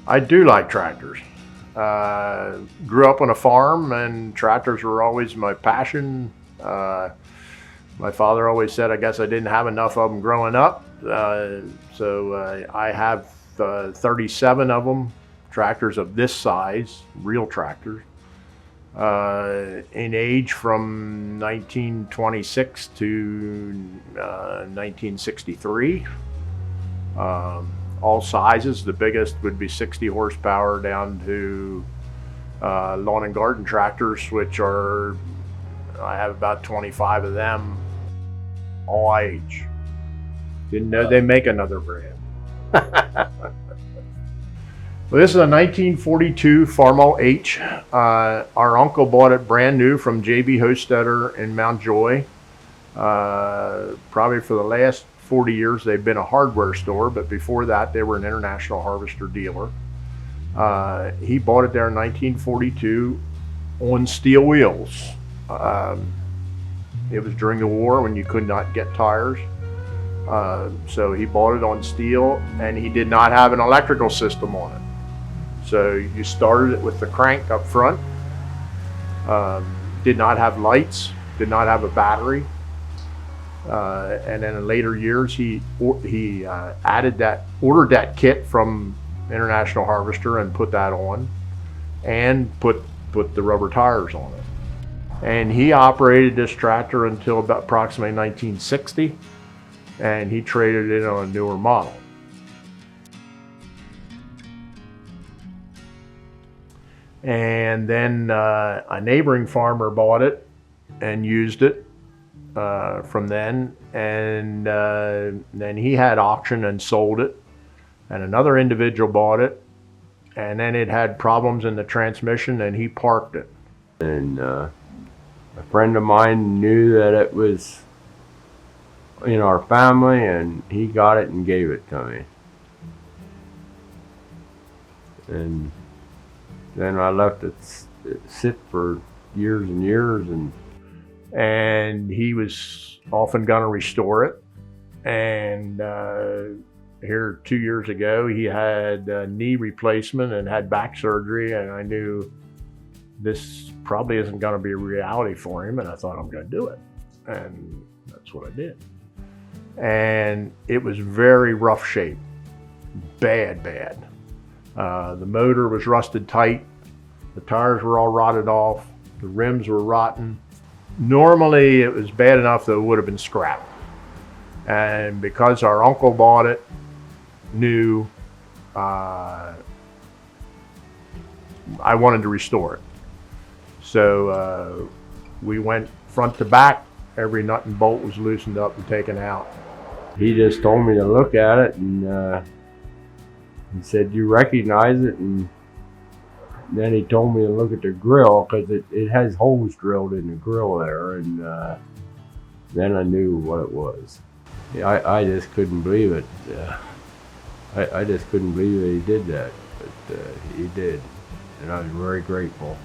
I do like tractors. Grew up on a farm, and tractors were always my passion. My father always said, I guess I didn't have enough of them growing up. So I have 37 of them, tractors of this size, real tractors, in age from 1926 to 1963. All sizes. The biggest would be 60 horsepower down to lawn and garden tractors, which are, I have about 25 of them, all H. Didn't know they make another brand. Well, this is a 1942 Farmall H. Our uncle bought it brand new from J.B. Hostetter in Mount Joy. Probably for the last 40 years they've been a hardware store, but before that they were an International Harvester dealer. He bought it there in 1942 on steel wheels. It was during the war when you could not get tires. So he bought it on steel, and he did not have an electrical system on it. So you started it with the crank up front. Did not have lights, did not have a battery. And then in later years, he ordered that kit from International Harvester and put that on, and put the rubber tires on it. And he operated this tractor until about approximately 1960, and he traded it on a newer model. And then a neighboring farmer bought it and used it from then, and then he had auction and sold it, and another individual bought it, and then it had problems in the transmission, and he parked it. And a friend of mine knew that it was in our family, and he got it and gave it to me. And then I left it sit for years and years, and he was often going to restore it. And here 2 years ago, he had a knee replacement and had back surgery, and I knew this probably isn't going to be a reality for him, and I thought, I'm going to do it. And that's what I did. And it was very rough shape, bad. The motor was rusted tight, the tires were all rotted off, the rims were rotten. Normally it was bad enough that it would have been scrapped. And because our uncle bought it new, I wanted to restore it. So we went front to back. Every nut and bolt was loosened up and taken out. He just told me to look at it, and he said, "You recognize it?" And then he told me to look at the grill, because it has holes drilled in the grill there, and then I knew what it was. I just couldn't believe it. I just couldn't believe that he did that, but he did, and I was very grateful.